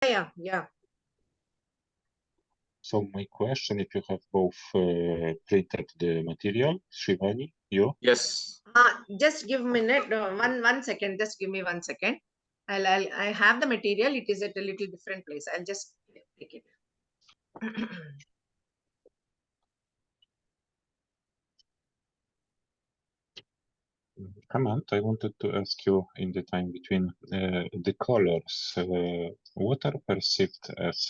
Yeah. So my question, if you have both printed the material, Shivani, you? Yes. Just give me minute. One second. Just give me 1 second. I have the material. It is at a little different place. I'll just take it. Comment, I wanted to ask you in the time between the colors. What are perceived as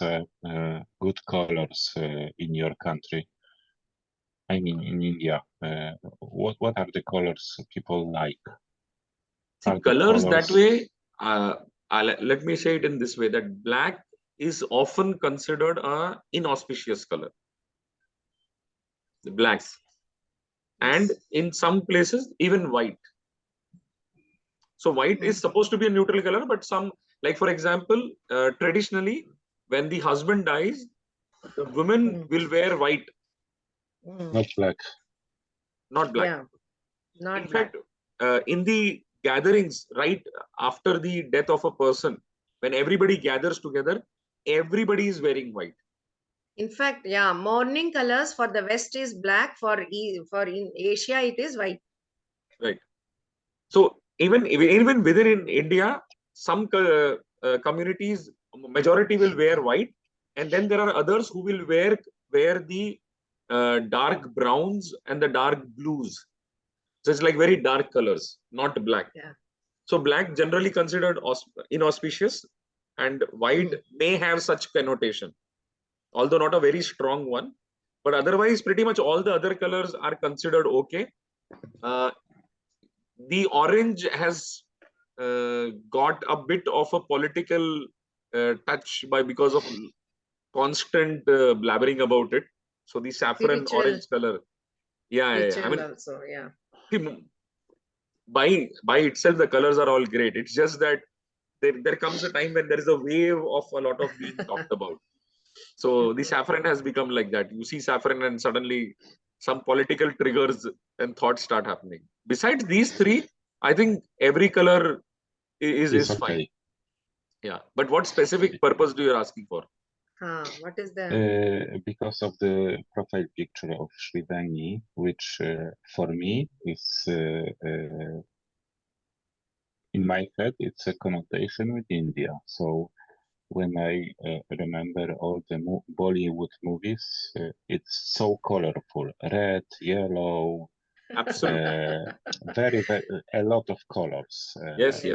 good colors in your country? I mean, in India, what are the colors people like? See, colors that way, let me say it in this way, that black is often considered a inauspicious color. The blacks. And in some places, even white. So white is supposed to be a neutral color, but some, like for example, traditionally, when the husband dies, the women will wear white. Not black. Not black. Yeah, not in black. fact, in the gatherings, right after the death of a person, when everybody gathers together, everybody is wearing white. In fact, yeah, mourning colors for the West is black. For in Asia, it is white. Right. So even within in India, some communities, majority will wear white, and then there are others who will wear the dark browns and the dark blues. So it's like very dark colors, not black. Yeah. So black generally considered inauspicious, and white may have such connotation, although not a very strong one. But otherwise, pretty much all the other colors are considered okay. The orange has got a bit of a political touch because of constant blabbering about it. So the saffron Spiritual, orange color, yeah. I mean, also, yeah. by itself, the colors are all great. It's just that there comes a time when there is a wave of a lot of being talked about. So the saffron has become like that. You see saffron and suddenly some political triggers and thoughts start happening. Besides these three, I think every color is okay. fine. Yeah. But what specific purpose do you asking for? What is the Because of the profile picture of Srivani, which for me is in my head, it's a connotation with India. So when I remember all the Bollywood movies, it's so colorful, red, yellow, Absolutely. very a lot of colors. Yes.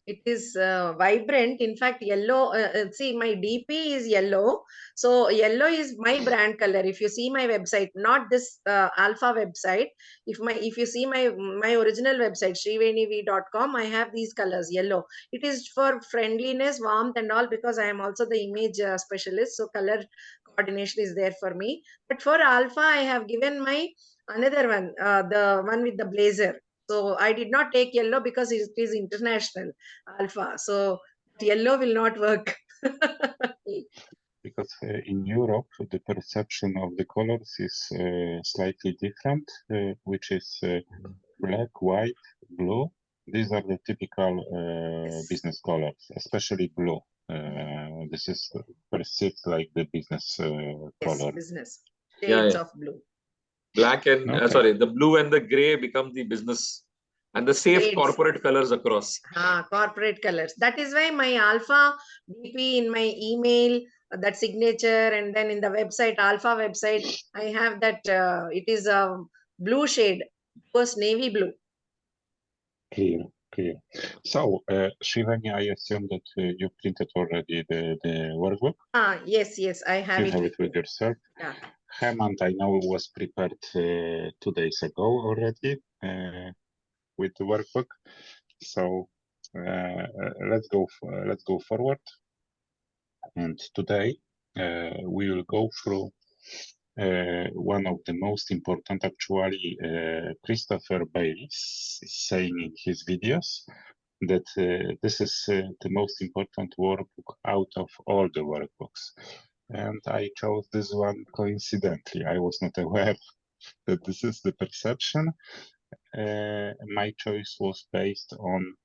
It is vibrant. In fact, yellow. See, my DP is yellow. So yellow is my brand color. If you see my website, not this alpha website. If you see my original website sriveniv.com, I have these colors yellow. It is for friendliness, warmth, and all, because I am also the image specialist. So color coordination is there for me. But for alpha, I have given my another one, the one with the blazer. So I did not take yellow because it is international alpha. So yellow will not work. Because in Europe, the perception of the colors is slightly different, which is black, white, blue. These are the typical business colors, especially blue. This is perceived like the business color. Business Yeah. shades of blue. Black and the blue and the gray become the business and the safe Shades. corporate colors across. Corporate colors. That is why my alpha DP in my email, that signature, and then in the website, alpha website, I have that it is a blue shade, first navy blue. Clear. So, Shivani, I assume that you printed already the workbook? Yes, I have you it. Have it with yourself? Yeah. Hemant, I know, was prepared 2 days ago already with the workbook. So let's go forward. And today we will go through one of the most important, actually, Christopher Bailey is saying in his videos that this is the most important workbook out of all the workbooks. And I chose this one coincidentally. I was not aware that this is the perception. My choice was based on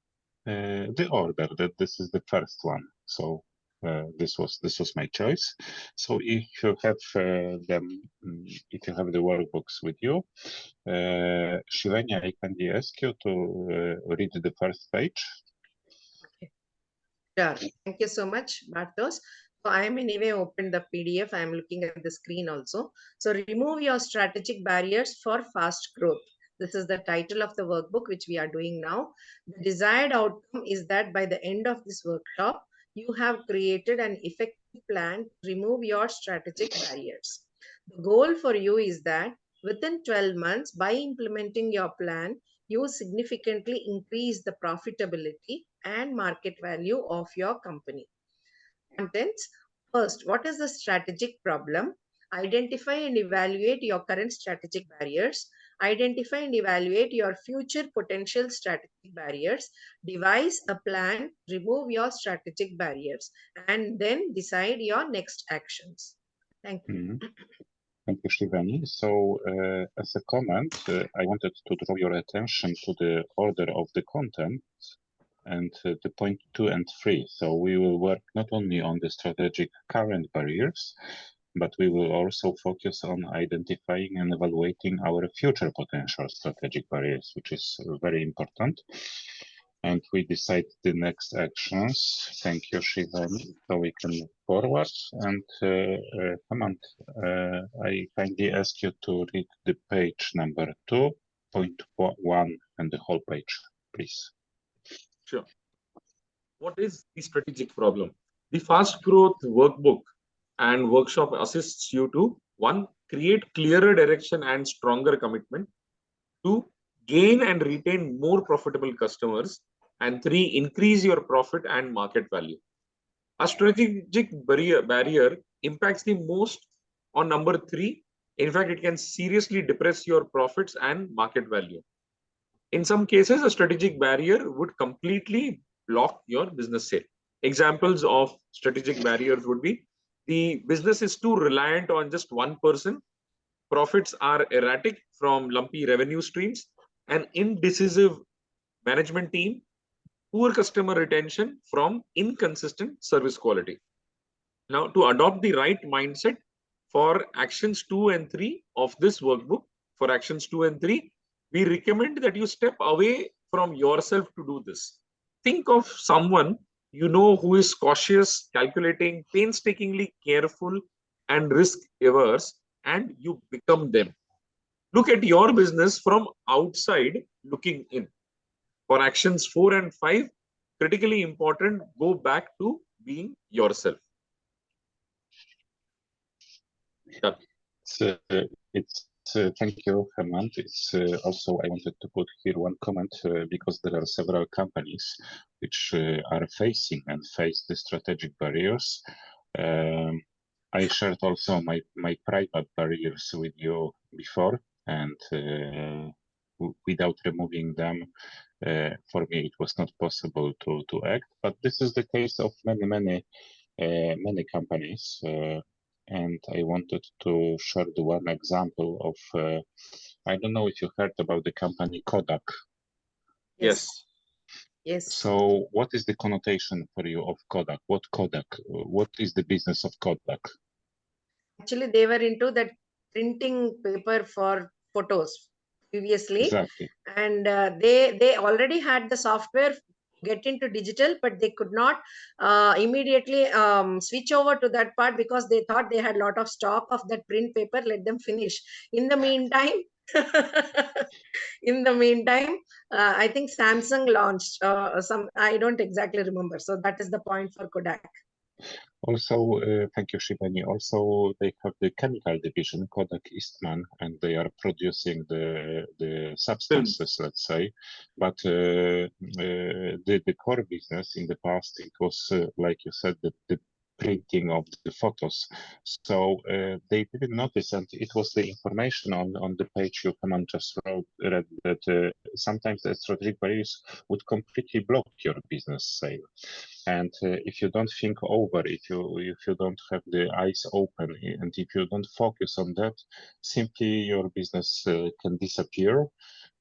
the order, that this is the first one. So this was my choice. So if you have if you have the workbooks with you, Shivani, I kindly ask you to read the first page. Okay. Sure. Thank you so much, Bartos. So I am anyway opened the PDF. I am looking at the screen also. So remove your strategic barriers for fast growth. This is the title of the workbook which we are doing now. The desired outcome is that by the end of this workshop, you have created an effective plan to remove your strategic barriers. The goal for you is that within 12 months, by implementing your plan, you significantly increase the profitability and market value of your company. Contents. First, what is the strategic problem? Identify and evaluate your current strategic barriers. Identify and evaluate your future potential strategic barriers. Devise a plan, remove your strategic barriers, and then decide your next actions. Thank you. Mm-hmm. Thank you, Shivani. So, as a comment, I wanted to draw your attention to the order of the content and the point 2 and 3. So we will work not only on the strategic current barriers, but we will also focus on identifying and evaluating our future potential strategic barriers, which is very important. And we decide the next actions. Thank you, Shivani. So we can move forward. And Hemant, I kindly ask you to read the page number 2.1 and the whole page, please. Sure. What is the strategic problem? The fast growth workbook and workshop assists you to 1. Create clearer direction and stronger commitment. 2. Gain and retain more profitable customers. And 3. Increase your profit and market value. A strategic barrier impacts the most on number 3. In fact, it can seriously depress your profits and market value. In some cases, a strategic barrier would completely block your business sale. Examples of strategic barriers would be the business is too reliant on just one person, profits are erratic from lumpy revenue streams, an indecisive management team, poor customer retention from inconsistent service quality. Now, to adopt the right mindset for actions 2 and 3 of this workbook, for actions 2 and 3, we recommend that you step away from yourself to do this. Think of someone you know who is cautious, calculating, painstakingly careful, and risk averse, and you become them. Look at your business from outside looking in. For actions 4 and 5, critically important, go back to being yourself. Done. Thank you, Hemant. It's also, I wanted to put here one comment because there are several companies which are facing and face the strategic barriers. I shared also my private barriers with you before, and without removing them, for me, it was not possible to act. But this is the case of many companies. And I wanted to share the one example of, I don't know if you heard about the company Kodak. Yes. Yes. So what is the connotation for you of Kodak? What Kodak? What is the business of Kodak? Actually, they were into that printing paper for photos previously. Exactly. And they already had the software get into digital, but they could not immediately switch over to that part because they thought they had a lot of stock of that print paper. Let them finish. In the meantime, I think Samsung launched some. I don't exactly remember. So that is the point for Kodak. Also, thank you, Shivani. Also, they have the chemical division, Kodak Eastman, and they are producing the substances, let's say. But the core business in the past, it was, like you said, the printing of the photos. So they didn't notice, and it was the information on the page you just read that sometimes the strategic barriers would completely block your business sale. And if you don't think over, if you don't have the eyes open, and if you don't focus on that, simply your business can disappear.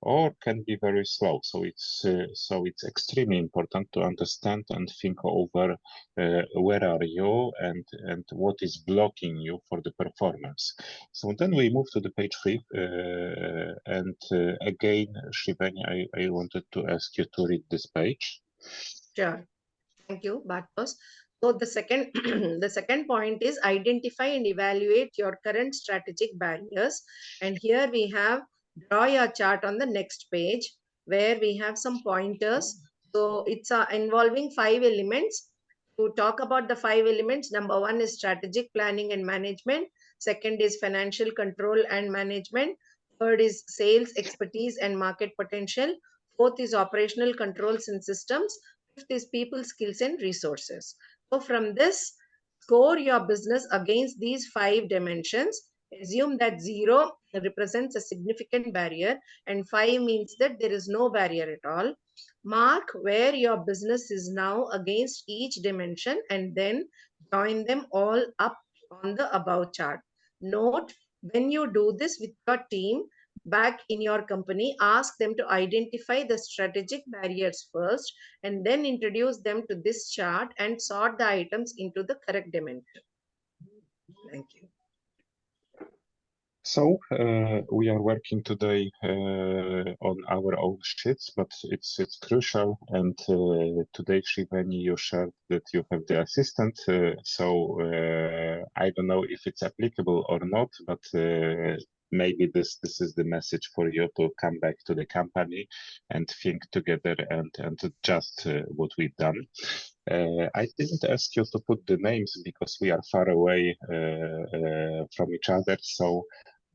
or can be very slow. So it's extremely important to understand and think over where are you and what is blocking you for the performance. So then we move to the page 3, and again, Shrivani, I wanted to ask you to read this page. Sure. Thank you, Bartos. So the second, the second point is identify and evaluate your current strategic barriers. And here we have draw your chart on the next page where we have some pointers. So it's involving 5 elements. To talk about the 5 elements, number 1 is strategic planning and management. Second is financial control and management. Third is sales expertise and market potential. Fourth is operational controls and systems. Fifth is people skills and resources. So from this, score your business against these 5 dimensions. Assume that 0 represents a significant barrier and 5 means that there is no barrier at all. Mark where your business is now against each dimension and then join them all up on the above chart. Note, when you do this with your team back in your company, ask them to identify the strategic barriers first and then introduce them to this chart and sort the items into the correct dimension. Thank you. So we are working today on our own sheets, but it's crucial. And today, Shrivani, you shared that you have the assistant. So I don't know if it's applicable or not, but maybe this is the message for you to come back to the company and think together and adjust what we've done. I didn't ask you to put the names because we are far away from each other, so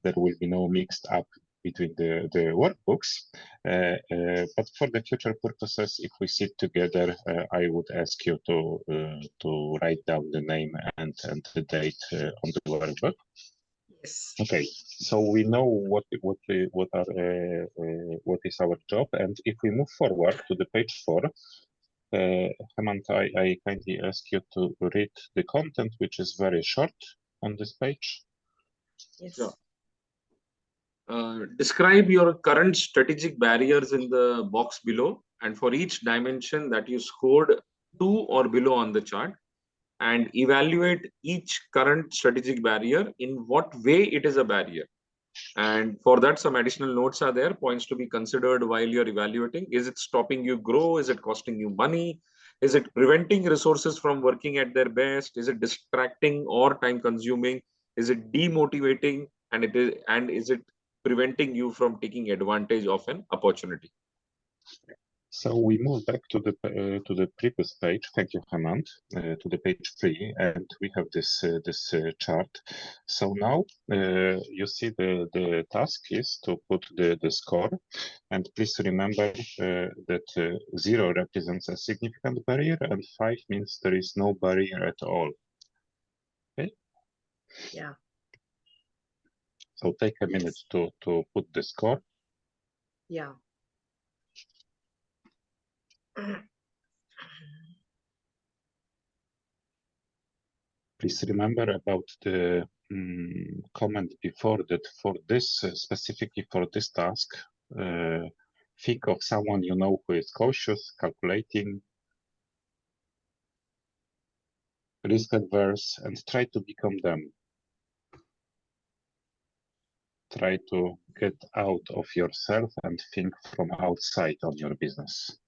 there will be no mixed up between the workbooks. But for the future purposes, if we sit together, I would ask you to write down the name and the date on the workbook. Yes. Okay, so we know what is our job, and if we move forward to the page 4, Hemant, I kindly ask you to read the content, which is very short on this page. Yes. Sure. Describe your current strategic barriers in the box below, and for each dimension that you scored 2 or below on the chart, and evaluate each current strategic barrier, in what way it is a barrier. And for that, some additional notes are there, points to be considered while you're evaluating. Is it stopping you grow? Is it costing you money? Is it preventing resources from working at their best? Is it distracting or time consuming? Is it demotivating? And is it preventing you from taking advantage of an opportunity? So we move back to the previous page. Thank you, Hemant. To the page 3, and we have this chart. So now you see the task is to put the score, and please remember that 0 represents a significant barrier, and 5 means there is no barrier at all. Okay. Yeah. So take a minute to put the score. Yeah. Please remember about the comment before that for this, specifically for this task, think of someone you know who is cautious, calculating, risk adverse, and try to become them. Try to get out of yourself and think from outside on your business.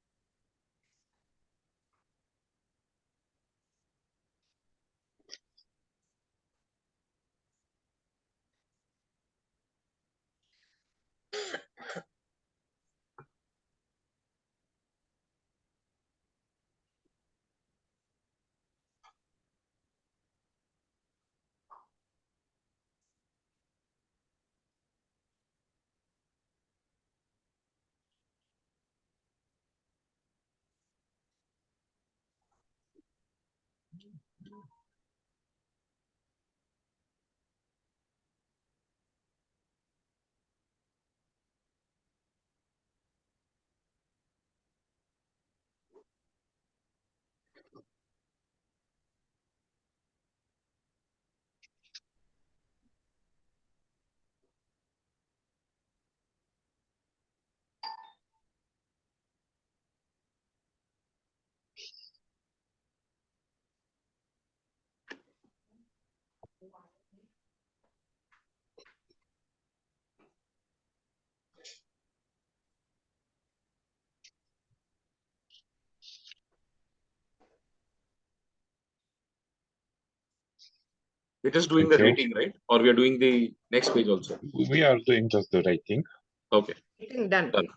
We're just doing the rating, right? Or we are doing the next page also? We are doing just the rating. Okay. Rating done. Done.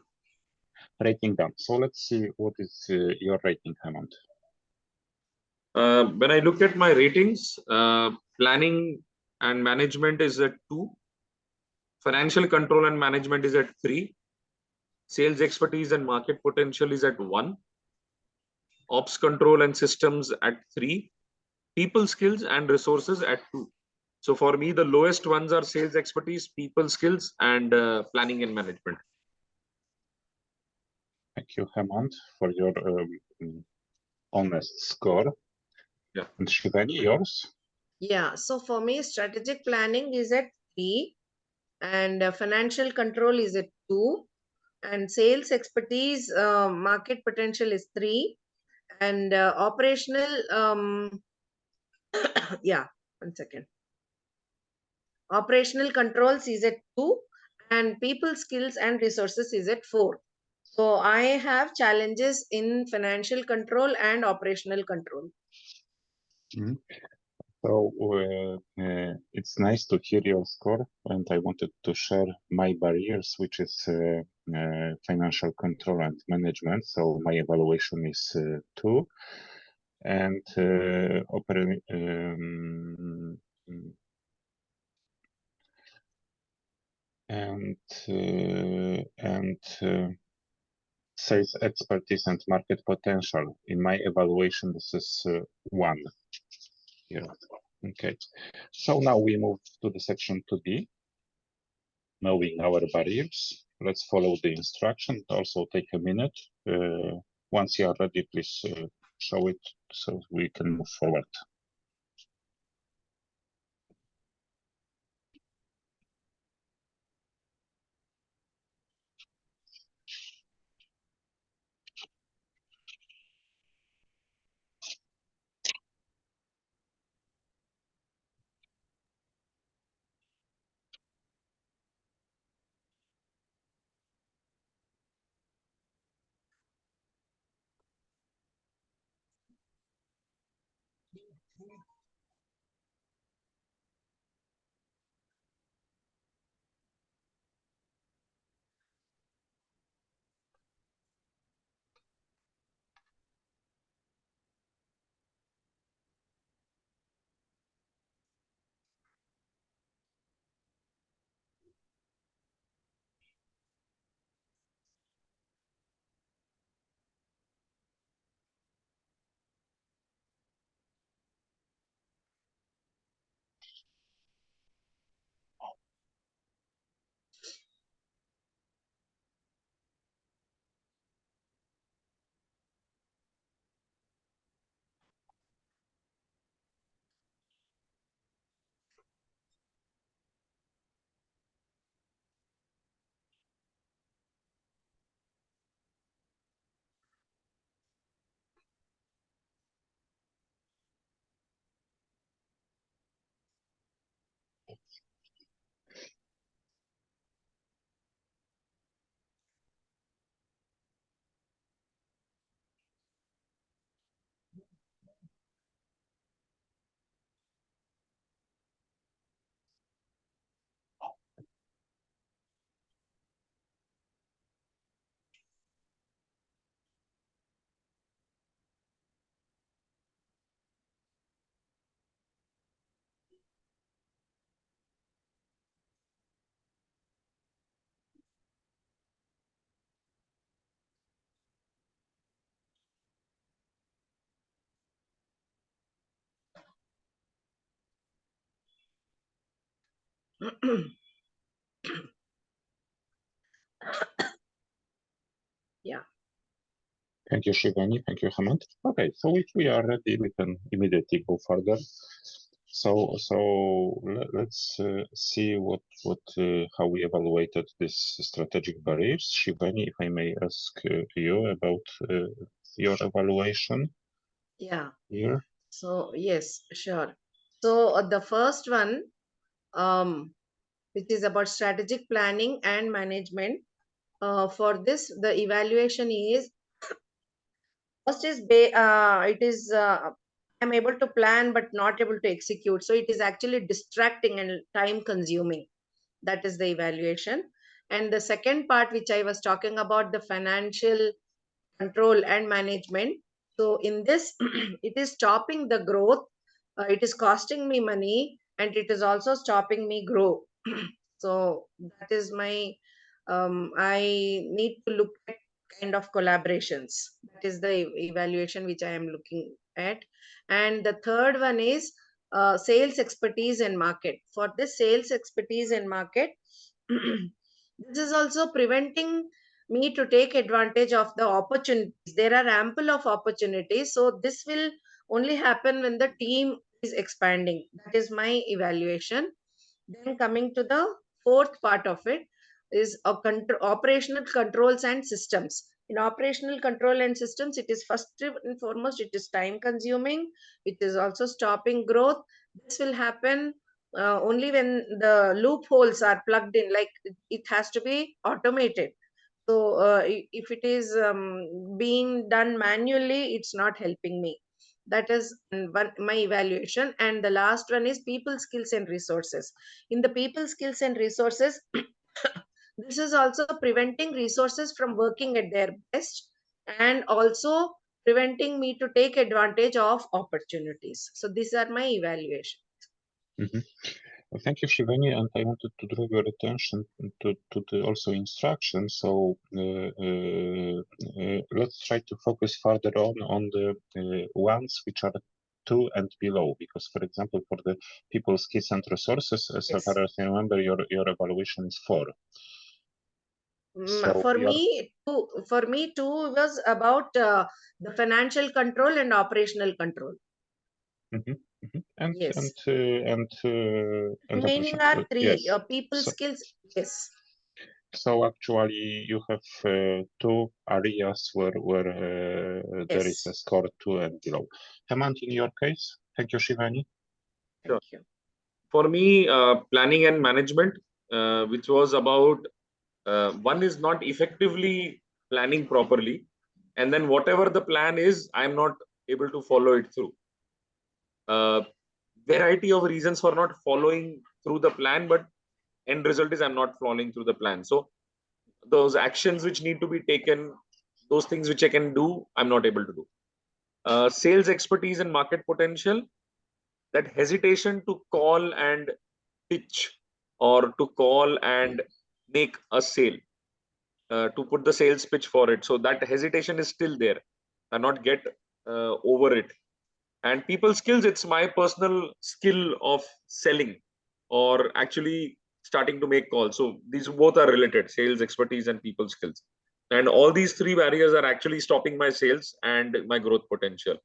Rating done. So let's see what is your rating, Hemant. When I look at my ratings, planning and management is at 2. Financial control and management is at 3. Sales expertise and market potential is at 1. Ops control and systems at 3. People skills and resources at 2. So for me, the lowest ones are sales expertise, people skills, and planning and management. Thank you, Hemant, for your honest score. Yeah. And Shivani, yours? Yeah. So for me, strategic planning is at 3, and financial control is at 2, and sales expertise, market potential is 3, and operational, yeah, 1 second. Operational controls is at 2, and people skills and resources is at 4. So I have challenges in financial control and operational control. Mm-hmm. So it's nice to hear your score, and I wanted to share my barriers, which is financial control and management. So my evaluation is 2, and sales expertise and market potential. In my evaluation, this is 1 here. Okay, so now we move to the section 2B, knowing our barriers. Let's follow the instruction. Also take a minute. Once you are ready, please show it so we can move forward. Yeah. Thank you, Shivani. Thank you, Hemant. Okay, so if we are ready, we can immediately go further. So let's see how we evaluated these strategic barriers. Shivani, if I may ask you about your evaluation. Yeah. Here. So yes, sure. So the first one, which is about strategic planning and management. For this, the evaluation is first is I'm able to plan but not able to execute. So it is actually distracting and time consuming. That is the evaluation. And the second part, which I was talking about, the financial control and management. So in this, it is stopping the growth. It is costing me money, and it is also stopping me grow. So that is my I need to look at kind of collaborations. That is the evaluation which I am looking at. And the third one is sales expertise and market. For this sales expertise and market, this is also preventing me to take advantage of the opportunities. There are ample of opportunities. So this will only happen when the team is expanding. That is my evaluation. Then coming to the fourth part of it is operational controls and systems. In operational control and systems, it is first and foremost, it is time consuming. It is also stopping growth. This will happen only when the loopholes are plugged in, like it has to be automated. So if it is being done manually, it's not helping me. That is my evaluation. And the last one is people skills and resources. In the people skills and resources, this is also preventing resources from working at their best, and also preventing me to take advantage of opportunities. So these are my evaluation. Mhm. Thank you, Shivani, and I wanted to draw your attention to the also instructions. So let's try to focus further on the ones which are 2 and below, because, for example, for the people skills and resources, as Yes. far as I remember, your evaluation is 4. So For me too was about the financial control and operational control. And Yes. and Remaining operational, are three. yes. People So, skills. Yes. so actually, you have 2 areas where there is Yes. a score 2 and below. Hemant, in your case, thank you, Shivani. Thank you. For me, planning and management, which was about one is not effectively planning properly, and then whatever the plan is, I'm not able to follow it through. Variety of reasons for not following through the plan, but end result is I'm not following through the plan. So those actions which need to be taken, those things which I can do, I'm not able to do. Sales expertise and market potential, that hesitation to call and pitch, or to call and make a sale, to put the sales pitch for it. So that hesitation is still there. I not get over it. And people skills, it's my personal skill of selling or actually starting to make calls. So these both are related: sales expertise and people skills. And all these 3 barriers are actually stopping my sales and my growth potential.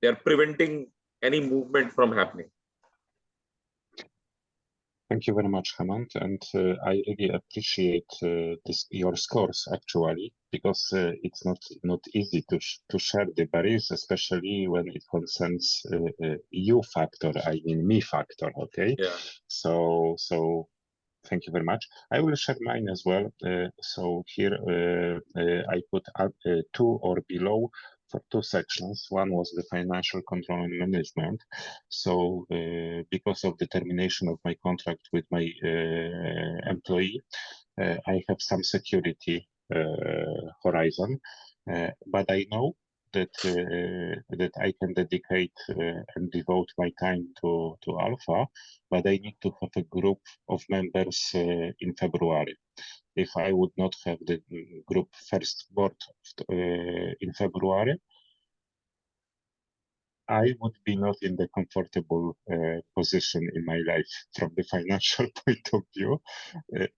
They are preventing any movement from happening. Thank you very much, Hemant, and I really appreciate your scores actually, because it's not easy to share the barriers, especially when it concerns you factor, I mean me factor. Okay, Yeah. So thank you very much. I will share mine as well. So here I put up 2 or below for 2 sections. One was the financial control and management. So because of the termination of my contract with my employee, I have some security horizon, but I know that I can dedicate and devote my time to Alpha, but I need to have a group of members in February. If I would not have the group first board in February, I would be not in the comfortable position in my life from the financial point of view.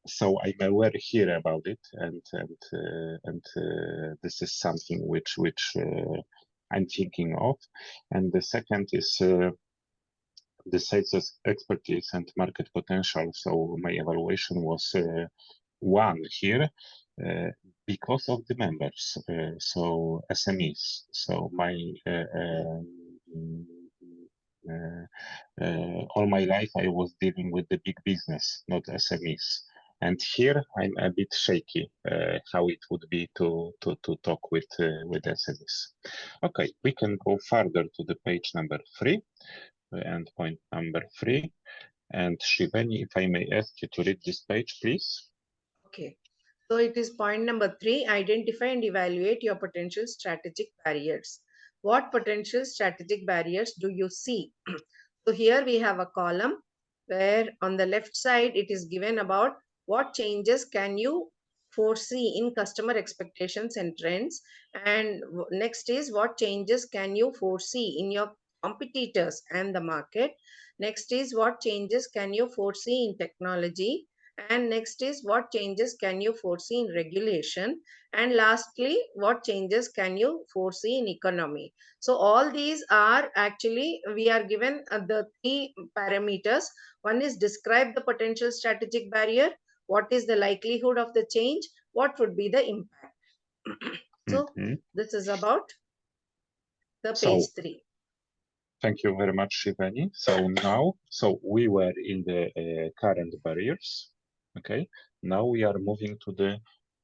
So I'm aware here about it, and this is something which I'm thinking of. And the second is the sales expertise and market potential. So my evaluation was 1 here because of the members, so SMEs. So my all my life I was dealing with the big business, not SMEs. And here I'm a bit shaky how it would be to talk with SMEs. Okay, we can go further to the page number 3, and point number 3. And Shivani, if I may ask you to read this page, please. Okay. So it is point number 3, identify and evaluate your potential strategic barriers. What potential strategic barriers do you see? So here we have a column where on the left side it is given about what changes can you foresee in customer expectations and trends, and next is what changes can you foresee in your competitors and the market. Next is what changes can you foresee in technology, and next is what changes can you foresee in regulation, and lastly what changes can you foresee in economy. So all these are actually, we are given the 3 parameters. One is describe the potential strategic barrier, what is the likelihood of the change, what would be the impact. So this is about the page 3. Thank you very much, Shivani. So now, we were in the current barriers. Okay. Now we are moving to the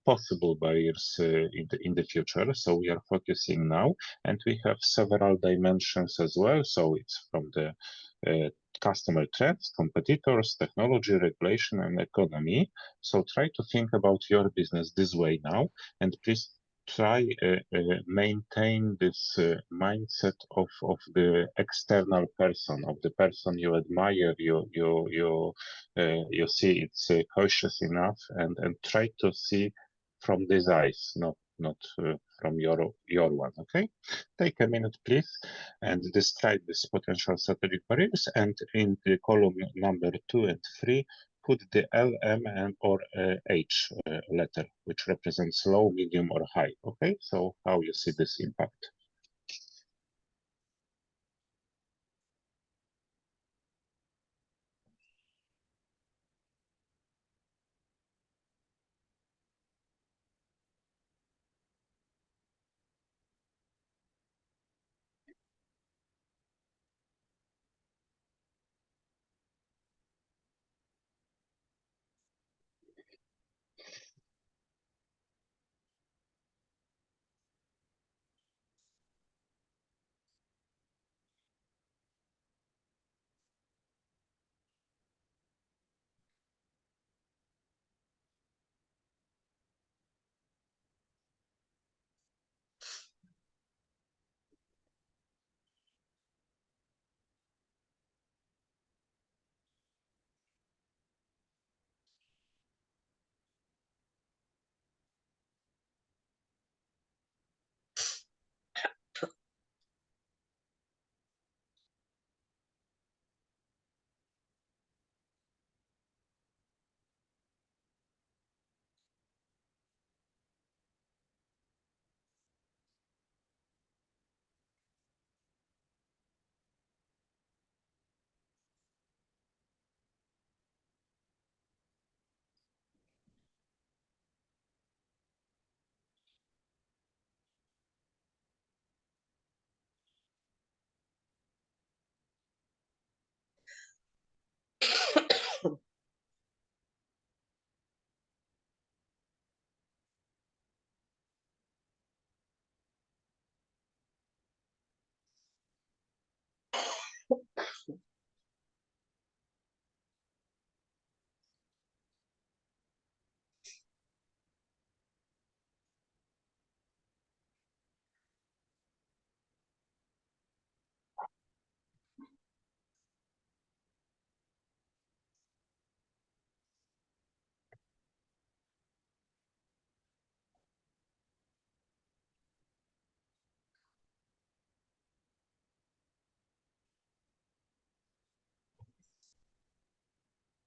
possible barriers in the future. So we are focusing now, and we have several dimensions as well. So it's from the customer trends, competitors, technology, regulation, and economy. So try to think about your business this way now, and please try maintain this mindset of the external person, of the person you admire, you see it's cautious enough, and try to see from these eyes, not from your one. Okay, take a minute, please, and describe this potential strategic barriers. And in the column number 2 and 3, put the L, M, and or H letter, which represents low, medium, or high. Okay, so how you see this impact?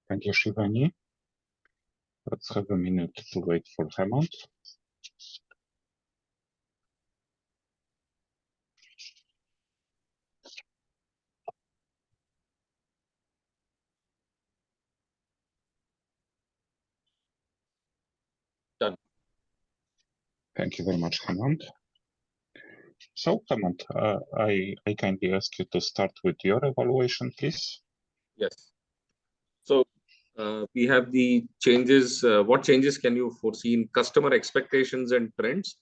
Thank you, Shivani. Let's have a minute to wait for Hemant. Done. Thank you very much, Hemant. So, Clement, I kindly ask you to start with your evaluation, please. Yes. So we have the changes. What changes can you foresee in customer expectations and trends?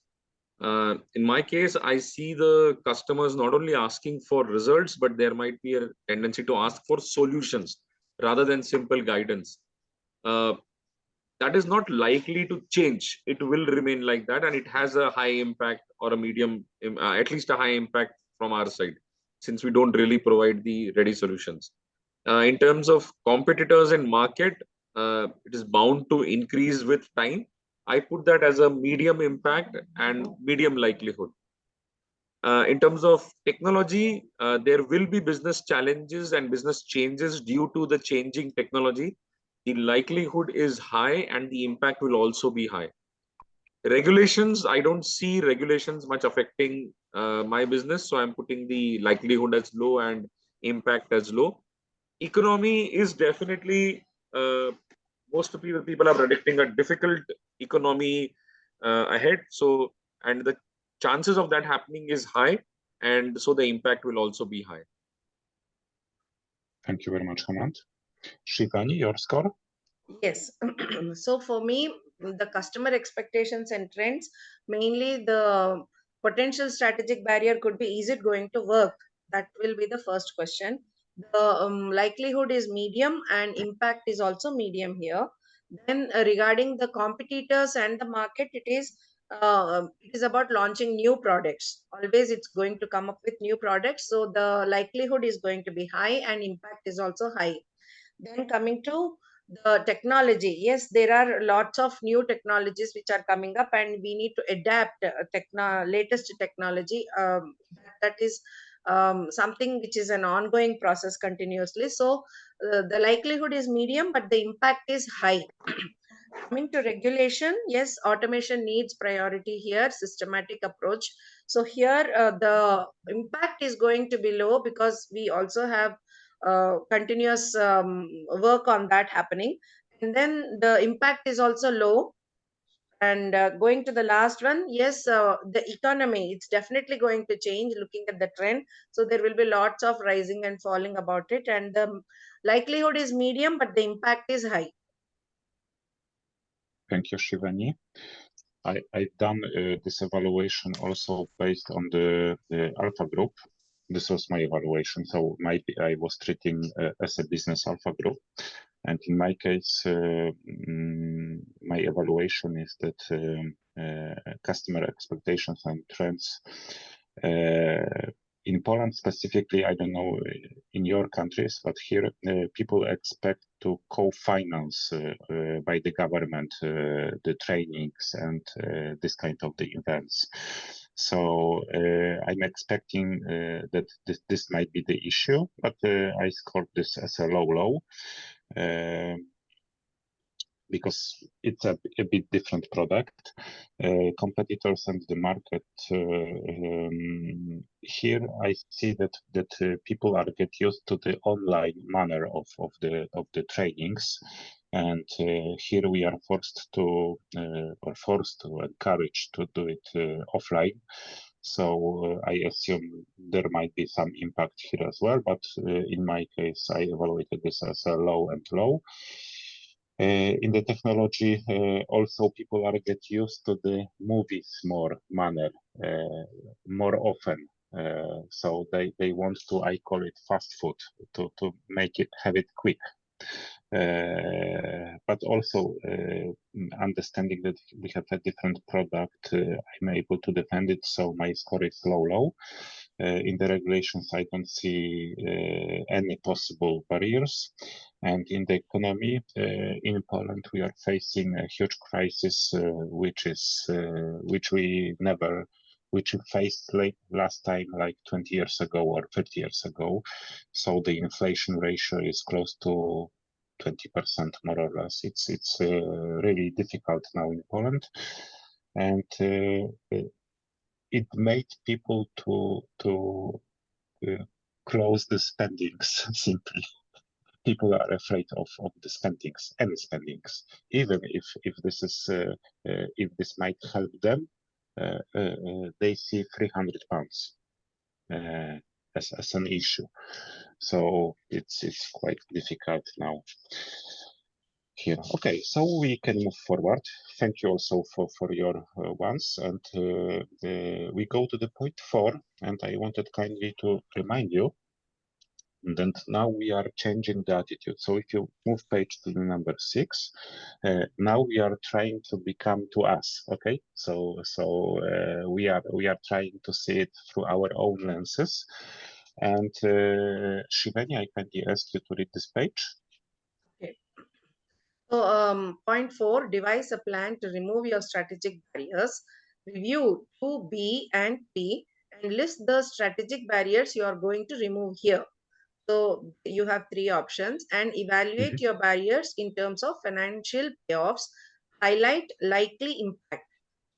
In my case, I see the customers not only asking for results, but there might be a tendency to ask for solutions rather than simple guidance. That is not likely to change. It will remain like that, and it has a high impact or a medium, at least a high impact from our side, since we don't really provide the ready solutions. In terms of competitors and market, it is bound to increase with time. I put that as a medium impact and medium likelihood. In terms of technology, there will be business challenges and business changes due to the changing technology. The likelihood is high and the impact will also be high. Regulations, I don't see regulations much affecting my business, so I'm putting the likelihood as low and impact as low. Economy is definitely, most people are predicting a difficult economy ahead. So, and the chances of that happening is high, and so the impact will also be high. Thank you very much, Hemant. Shivani, your score? Yes. So for me, the customer expectations and trends, mainly the potential strategic barrier could be, is it going to work? That will be the first question. The likelihood is medium and impact is also medium here. Then regarding the competitors and the market, it is about launching new products. Always it's going to come up with new products. So the likelihood is going to be high and impact is also high. Then coming to the technology, yes, there are lots of new technologies which are coming up, and we need to adapt latest technology. That is something which is an ongoing process continuously. So the likelihood is medium, but the impact is high. Coming to regulation, yes, automation needs priority here, systematic approach. So here the impact is going to be low because we also have continuous work on that happening. And then the impact is also low. And going to the last one, yes, the economy, it's definitely going to change looking at the trend. So there will be lots of rising and falling about it. And the likelihood is medium, but the impact is high. Thank you, Shivani. I've done this evaluation also based on the alpha group. This was my evaluation. So I was treating as a business alpha group. And in my case, my evaluation is that customer expectations and trends in Poland specifically, I don't know in your countries, but here people expect to co-finance by the government the trainings and this kind of the events. So I'm expecting that this might be the issue, but I scored this as a low. Because it's a bit different product. Competitors and the market here, I see that people are get used to the online manner of the trainings, and here we are forced to encourage to do it offline. So I assume there might be some impact here as well, but in my case, I evaluated this as a low and low. In the technology, also people are get used to the movies more often. So they want to, I call it fast food, to have it quick. But also understanding that we have a different product, I'm able to defend it, so my score is low. In the regulations, I don't see any possible barriers. And in the economy, in Poland, we are facing a huge crisis, which we faced last time, like 20 years ago or 30 years ago. So the inflation ratio is close to 20% more or less. It's really difficult now in Poland, and it made people to close the spendings simply. People are afraid of the spendings, any spendings, even if this might help them. they see £300 as an issue. So it's quite difficult now here. Okay, so we can move forward. Thank you also for your ones, and we go to the point 4, and I wanted kindly to remind you that now we are changing the attitude. So if you move page to the number 6, now we are trying to become to us. Okay, so we are trying to see it through our own lenses. And Shivani, I kindly ask you to read this page. Okay. So point 4, devise a plan to remove your strategic barriers. Review 2B and 3 and list the strategic barriers you are going to remove here. So you have 3 options, and evaluate your barriers in terms of financial payoffs. Highlight likely impact.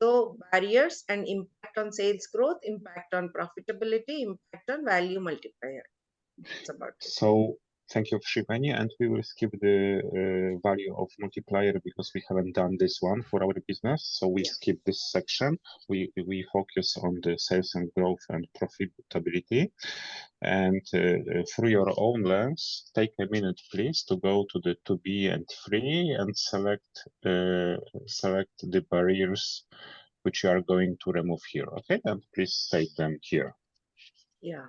So barriers and impact on sales growth, impact on profitability, impact on value multiplier. That's about it. So thank you, Shivani, and we will skip the value of multiplier because we haven't done this one for our business. So we skip this section. We focus on the sales and growth and profitability. And through your own lens, take a minute, please, to go to the 2B and 3 and select the barriers which you are going to remove here. Okay, and please state them here. Yeah.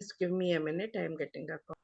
Just give me a minute. I am getting a call.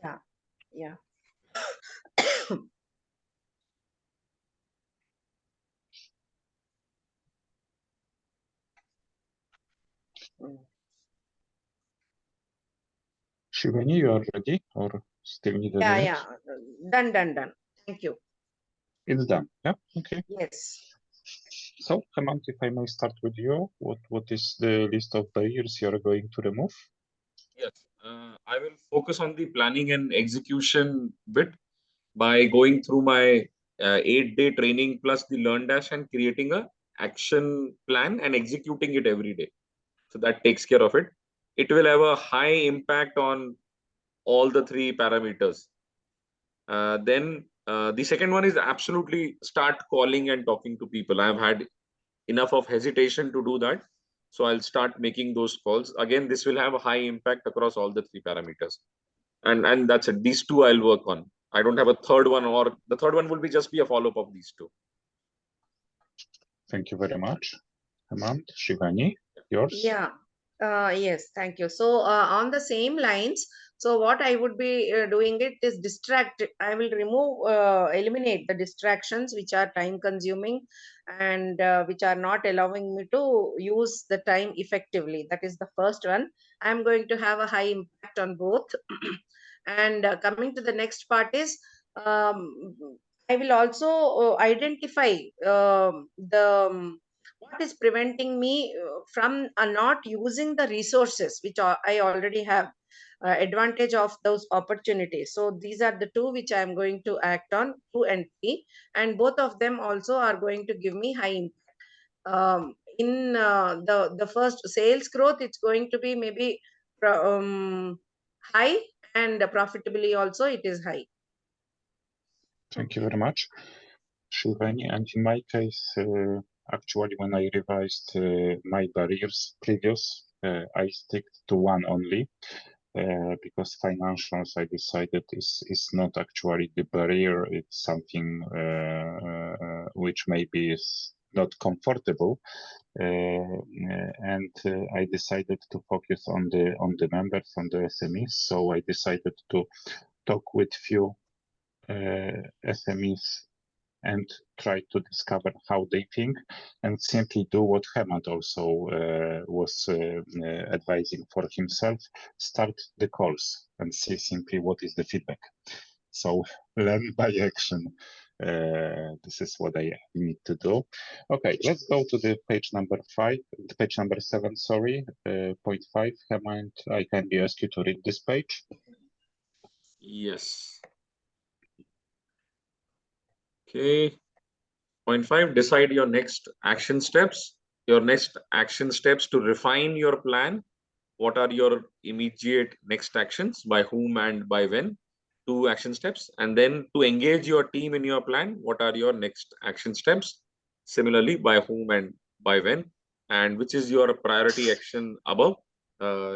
Yeah. Yeah. Shivani, you are ready or still need a minute? Yeah. Done. Thank you. It's done. Yeah. Okay. Yes. So, Hemant, if I may start with you, what is the list of barriers you are going to remove? Yes, I will focus on the planning and execution bit by going through my 8-day training plus the Learn Dash and creating a action plan and executing it every day. So that takes care of it. It will have a high impact on all the 3 parameters. Then The second one is absolutely start calling and talking to people. I've had enough of hesitation to do that. So I'll start making those calls. Again, this will have a high impact across all the 3 parameters. And that's it. These 2 I'll work on. I don't have a third one, or the third one will be just be a follow-up of these 2. Thank you very much. Hemant, Shivani, yours? Yeah. Yes, thank you. So on the same lines, so what I would be doing it is I will eliminate the distractions which are time consuming and which are not allowing me to use the time effectively. That is the first one. I'm going to have a high impact on both. And coming to the next part is, I will also identify what is preventing me from not using the resources which I already have advantage of those opportunities. So these are the 2 which I am going to act on, 2 and 3, and both of them also are going to give me high impact. In the first, sales growth, it's going to be maybe high, and profitably also it is high. Thank you very much, Shivani. And in my case, actually, when I revised my barriers previous, I stick to 1 only, because financials, I decided is not actually the barrier. It's something which maybe is not comfortable, and I decided to focus on the members, on the SMEs. So I decided to talk with few SMEs and try to discover how they think, and simply do what Hemant also was advising for himself: start the calls and see simply what is the feedback. So learn by action. This is what I need to do. Okay, let's go to the page number 7, sorry, point 5. Hemant, I kindly ask you to read this page. Yes. Okay. Point 5, decide your next action steps. Your next action steps to refine your plan. What are your immediate next actions? By whom and by when? 2 action steps. And then to engage your team in your plan. What are your next action steps? Similarly, by whom and by when? And which is your priority action above?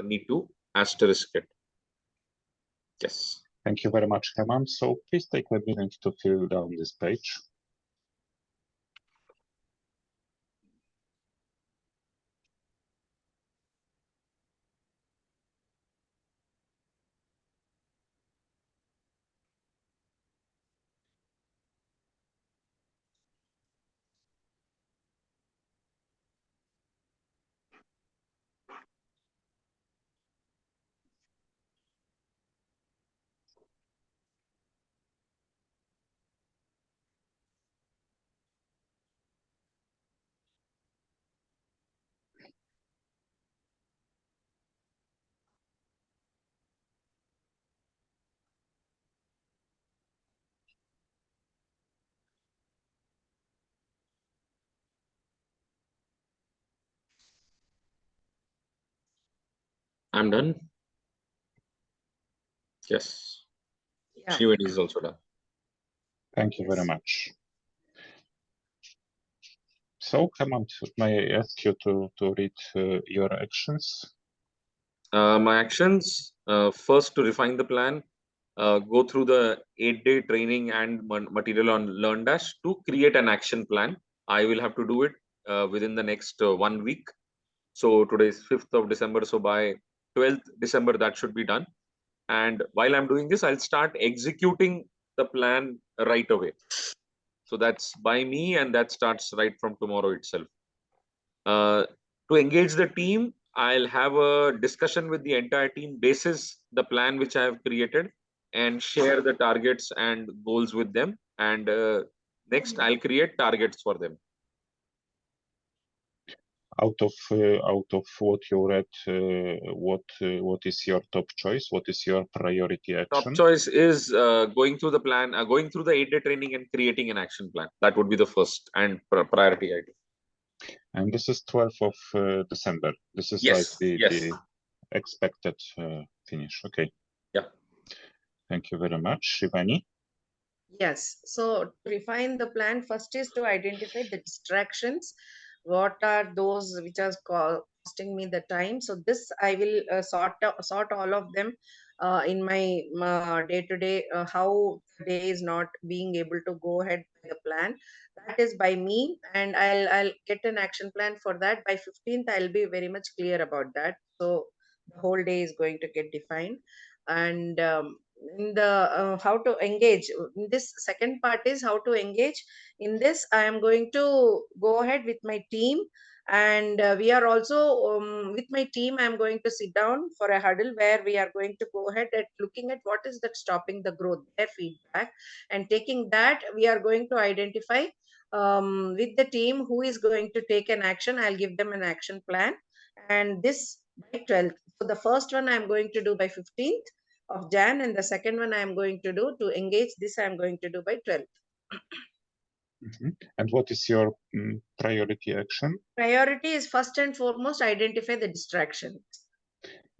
Need to asterisk it. Yes. Thank you very much, Hemant. So please take a minute to fill down this page. I'm done. Yes. Yeah. Shivani is also done. Thank you very much. So, Hemant, may I ask you to read your actions? My actions, first to refine the plan, go through the 8-day training and material on LearnDash to create an action plan. I will have to do it within the next 1 week. So today is 5th of December. So by 12th December, that should be done. And while I'm doing this, I'll start executing the plan right away. So that's by me, and that starts right from tomorrow itself. To engage the team, I'll have a discussion with the entire team basis the plan which I have created, and share the targets and goals with them. And next, I'll create targets for them. Out of what you read, what is your top choice? What is your priority action? Top choice is going through the plan, going through the 8-day training and creating an action plan. That would be the first and priority item. And this is 12th of December. This is like the expected finish. Okay. Yeah. Thank you very much, Shivani. Yes. So to refine the plan, first is to identify the distractions. What are those which are costing me the time? So this I will sort all of them in my day to day. How the day is not being able to go ahead by the plan. That is by me, and I'll get an action plan for that. By 15th, I'll be very much clear about that. So the whole day is going to get defined, and in the how to engage in this second part is how to engage in this. I am going to go ahead with my team, and we are also with my team I am going to sit down for a huddle where we are going to go ahead at looking at what is that stopping the growth, their feedback, and taking that we are going to identify with the team who is going to take an action. I'll give them an action plan, and this by 12th. So the first one I am going to do by 15th of Jan, and the second one I am going to do to engage this I am going to do by 12th. And what is your priority action? Priority is first and foremost identify the distraction.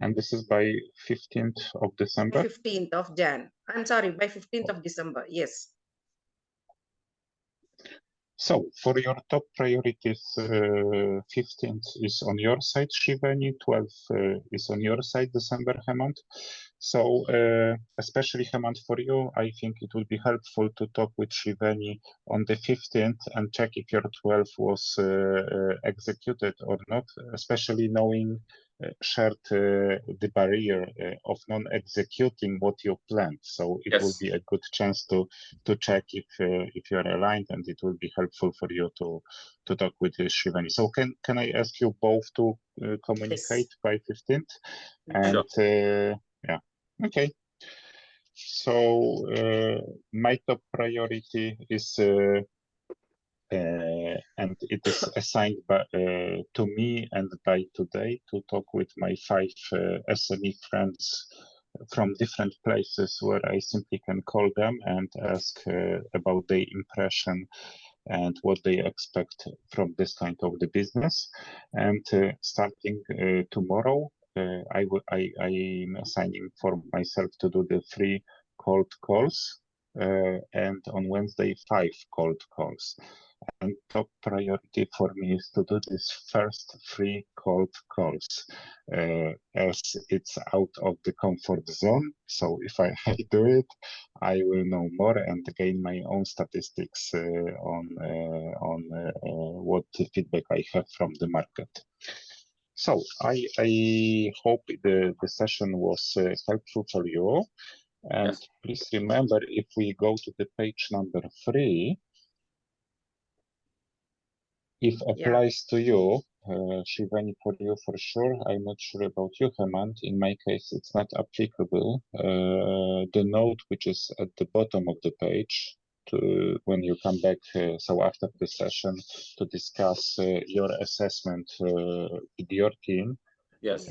And this is by 15th of December? 15th of Jan. I'm sorry, by 15th of December. Yes. So for your top priorities, 15th is on your side, Shivani, 12th is on your side, December, Hemant. So especially Hemant, for you, I think it would be helpful to talk with Shivani on the 15th and check if your 12 was executed or not, especially knowing shared the barrier of non-executing what you planned. So it will be a good chance to check if you are aligned, and it will be helpful for you to talk with Shivani. So can I ask you both to communicate by 15th? And yeah, okay. So my top priority is and it is assigned by, to me and by today to talk with my 5 SME friends from different places where I simply can call them and ask about their impression and what they expect from this kind of the business. And starting tomorrow, I'm assigning for myself to do the 3 cold calls, and on Wednesday 5 cold calls. And top priority for me is to do this first 3 cold calls, as it's out of the comfort zone. So if I do it, I will know more and gain my own statistics on what feedback I have from the market. So I hope the session was helpful for you. And please remember, if we go to the page number 3, if applies to you, Shivani, for you for sure. I'm not sure about you, Hemant. In my case, it's not applicable. The note which is at the bottom of the page, to when you come back, so after the session, to discuss your assessment with your team. Yes.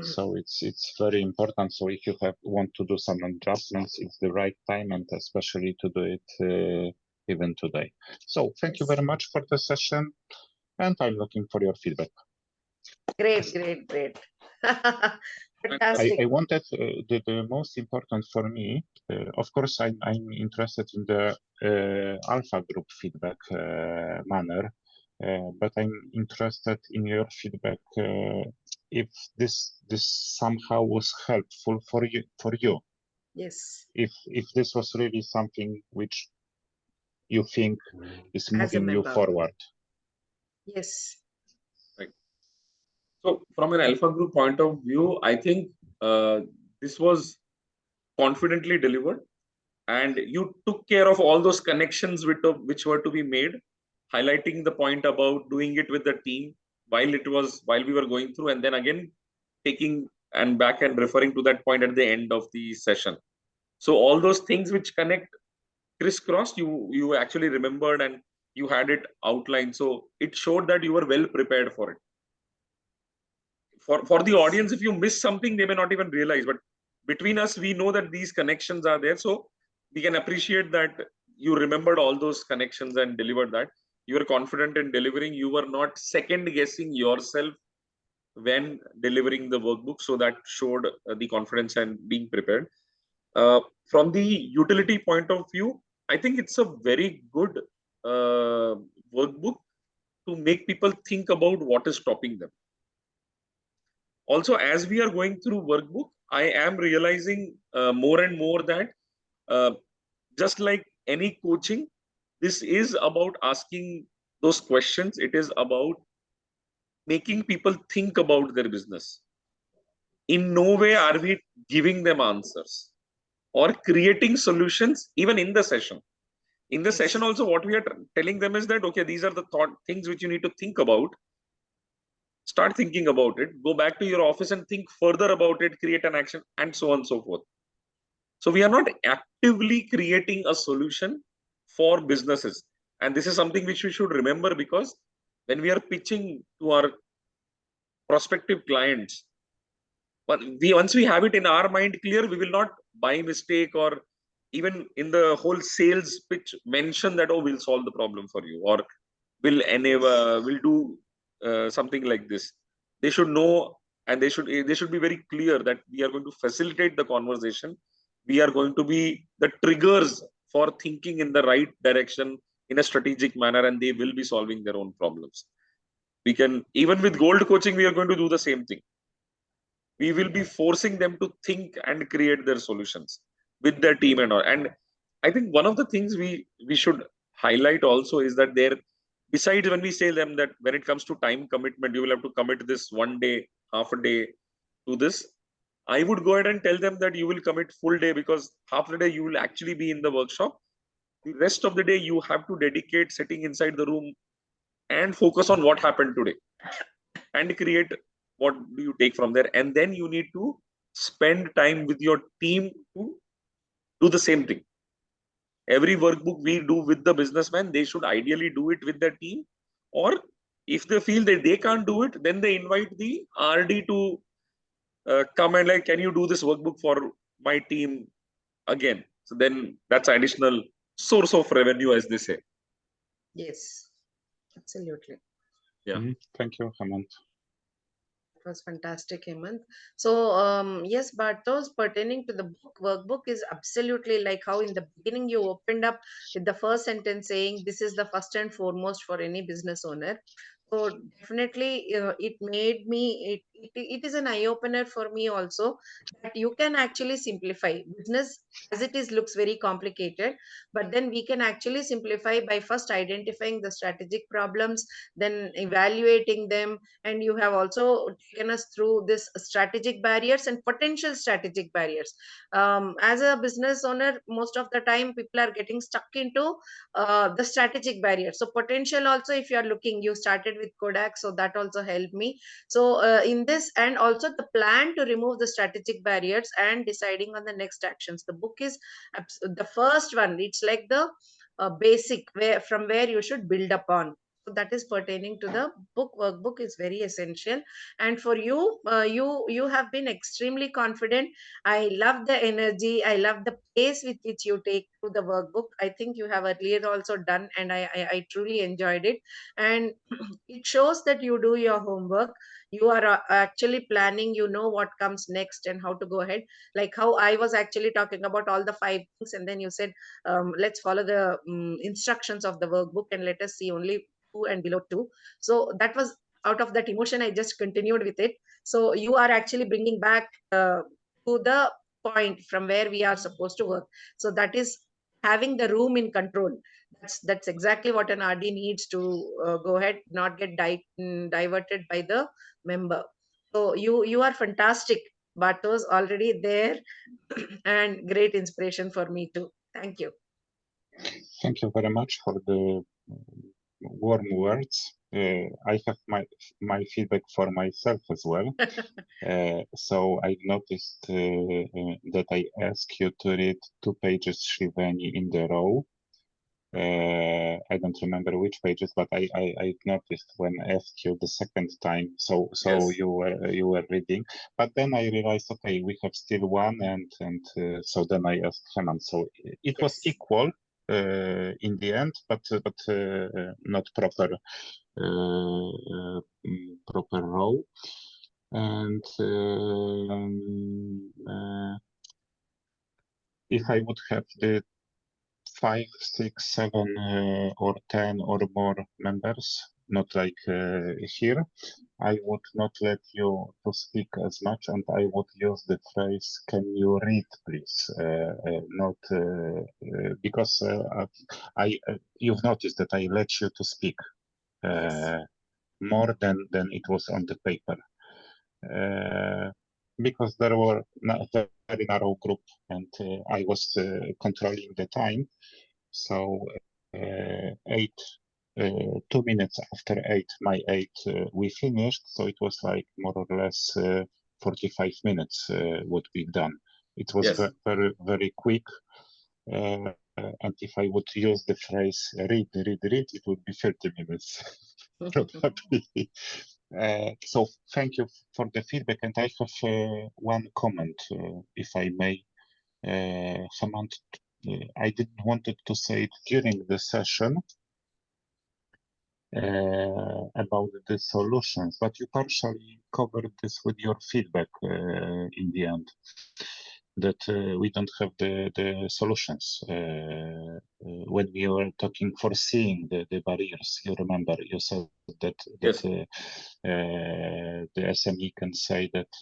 So it's very important. So if you want to do some adjustments, it's the right time, and especially to do it even today. So thank you very much for the session, and I'm looking for your feedback. Great. Fantastic. I wanted the most important for me, of course, I'm interested in the alpha group feedback manner, but I'm interested in your feedback if this somehow was helpful for you. Yes. If this was really something which you think is moving you forward. Yes. Right. So from an alpha group point of view, I think this was confidently delivered, and you took care of all those connections which were to be made, highlighting the point about doing it with the team while we were going through, and then again taking and back and referring to that point at the end of the session. So all those things which connect crisscross, you actually remembered and you had it outlined. So it showed that you were well prepared for it. For the audience, if you miss something, they may not even realize, but between us, we know that these connections are there. So we can appreciate that you remembered all those connections and delivered that. You were confident in delivering. You were not second guessing yourself when delivering the workbook. So that showed the confidence and being prepared. From the utility point of view, I think it's a very good workbook to make people think about what is stopping them. Also, as we are going through workbook, I am realizing more and more that just like any coaching, this is about asking those questions. It is about making people think about their business. In no way are we giving them answers or creating solutions even in the session. In the session also, what we are telling them is that, okay, these are the things which you need to think about. Start thinking about it, go back to your office and think further about it, create an action, and so on and so forth. So we are not actively creating a solution for businesses. And this is something which we should remember, because when we are pitching to our prospective clients, once we have it in our mind clear, we will not by mistake or even in the whole sales pitch mention that, oh, we'll solve the problem for you, or will do something like this. They should know, and they should be very clear that we are going to facilitate the conversation. We are going to be the triggers for thinking in the right direction in a strategic manner, and they will be solving their own problems. We can, even with gold coaching, we are going to do the same thing. We will be forcing them to think and create their solutions with their team and all. And I think one of the things we should highlight also is that there, besides when we say them that when it comes to time commitment, you will have to commit this 1 day, half a day to this. I would go ahead and tell them that you will commit full day, because half the day you will actually be in the workshop. The rest of the day you have to dedicate sitting inside the room and focus on what happened today and create what do you take from there. And then you need to spend time with your team to do the same thing. Every workbook we do with the businessman, they should ideally do it with their team, or if they feel that they can't do it, then they invite the RD to come and like, can you do this workbook for my team again? So then that's additional source of revenue, as they say. Yes, absolutely. Yeah. Thank you, Hemant. It was fantastic, Hemant. So, yes, but those pertaining to the workbook is absolutely like how in the beginning you opened up with the first sentence saying this is the first and foremost for any business owner. So definitely, it made me, it is an eye opener for me also, that you can actually simplify business. As it is looks very complicated, but then we can actually simplify by first identifying the strategic problems, then evaluating them. And you have also taken us through this strategic barriers and potential strategic barriers. As a business owner, most of the time people are getting stuck into the strategic barriers. So potential also, if you are looking, you started with Kodak, so that also helped me. So in this, and also the plan to remove the strategic barriers and deciding on the next actions. The book is the first one. It's like the basic where you should build upon. So that is pertaining to the book. Workbook is very essential. And for you, you have been extremely confident. I love the energy. I love the pace with which you take through the workbook. I think you have earlier also done, and I truly enjoyed it. And it shows that you do your homework. You are actually planning. You know what comes next and how to go ahead. Like how I was actually talking about all the 5 things, and then you said, let's follow the instructions of the workbook and let us see only 2 and below 2. So that was out of that emotion, I just continued with it. So you are actually bringing back to the point from where we are supposed to work. So that is having the room in control. That's exactly what an RD needs to go ahead, not get diverted by the member. So you are fantastic. Bartos already there and great inspiration for me too. Thank you. Thank you very much for the warm words. I have my feedback for myself as well. So I noticed that I asked you to read 2 pages Shriveni in the row. I don't remember which pages, but I noticed when I asked you the second time. So Yes. you were reading, but then I realized, okay, we have still one, and so then I asked Hemant. So it was equal in the end, but not proper proper row. And if I would have the 5, 6, 7, or 10 or more members, not like here, I would not let you to speak as much, and I would use the phrase, "Can you read, please?" Not because you've noticed that I let you to speak more than it was on the paper, because there were a very narrow group, and I was controlling the time. So 2 minutes after 8, my 8, we finished. So it was like more or less 45 minutes would be done. It was very, very quick. And if I would use the phrase read, it would be 30 minutes probably. So thank you for the feedback. And I have one comment, if I may. Samantha, I didn't wanted to say it during the session about the solutions, but you partially covered this with your feedback in the end, that we don't have the solutions. When we were talking, foreseeing the barriers, you remember, you said that the SME can say that,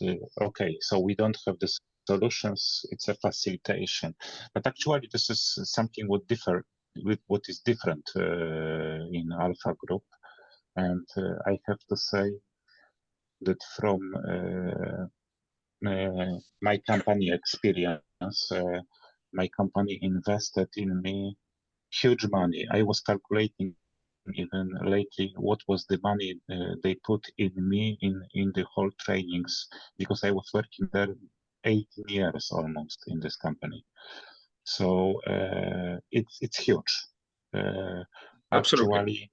okay, so we don't have the solutions, it's a facilitation. But actually, this is something would differ with what is different in Alpha Group. And I have to say that from my company experience, my company invested in me huge money. I was calculating even lately what was the money they put in me in the whole trainings, because I was working there 18 years almost in this company. So it's huge. Actually,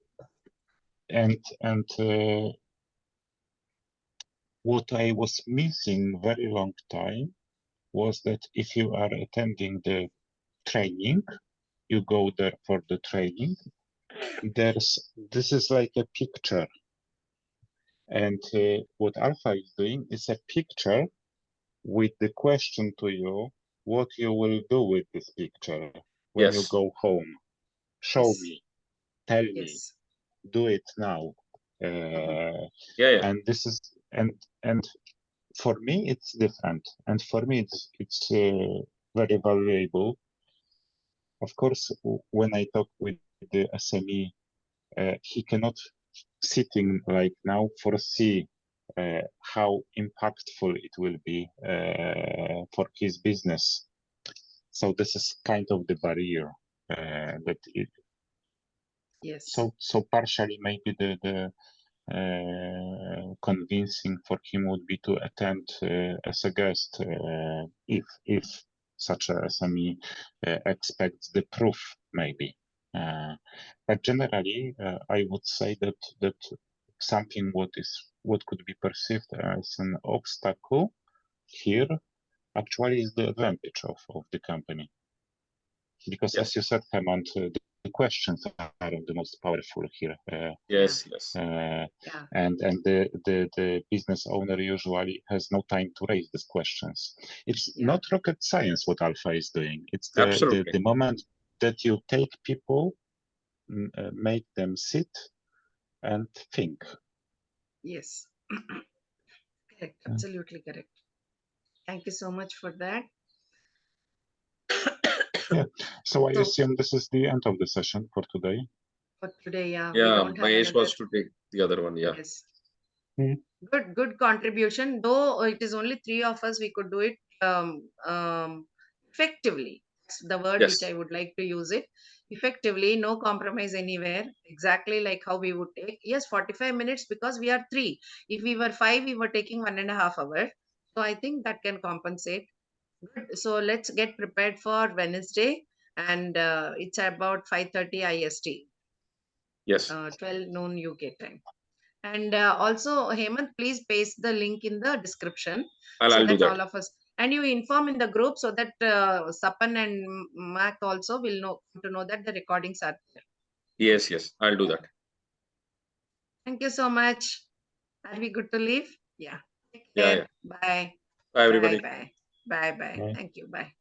and what I was missing very long time was that if you are attending the training, you go there for the training. This is like a picture, and what Alpha is doing is a picture with the question to you, what you will do with this picture when you go home. Show me, tell me, do it now. And this is and for me it's different, and for me it's very valuable. Of course, when I talk with the SME, he cannot sitting like now foresee how impactful it will be for his business. So this is kind of the barrier that it. Yes. So partially maybe the convincing for him would be to attend as a guest if such a SME expects the proof maybe. But generally, I would say that something what could be perceived as an obstacle here actually is the advantage of the company, because as you said, Hemant, the questions are the most powerful here. And the business owner usually has no time to raise these questions. It's not rocket science what Alpha is doing. It's the moment that you take people, make them sit and think. Yes. Correct. Absolutely correct. Thank you so much for that. Yeah. So I assume this is the end of the session for today. For today, yeah. Mahesh was to take the other one. Yeah. Yes. Good contribution. Though it is only 3 of us, we could do it effectively. That's the word which I would like to use it. Effectively, no compromise anywhere. Exactly like how we would take. Yes, 45 minutes because we are 3. If we were 5, we were taking 1.5 hours. So I think that can compensate. Good. So let's get prepared for Wednesday, and it's about 5:30 IST. Yes. 12 noon UK time. And also, Hemant, please paste the link in the description so that all of us, and you inform in the group so that Sapan and Mac also will know that the recordings are there. Yes, I'll do that. Thank you so much. Are we good to leave? Yeah. Take care. Bye. Bye, everybody. Bye. Thank you. Bye.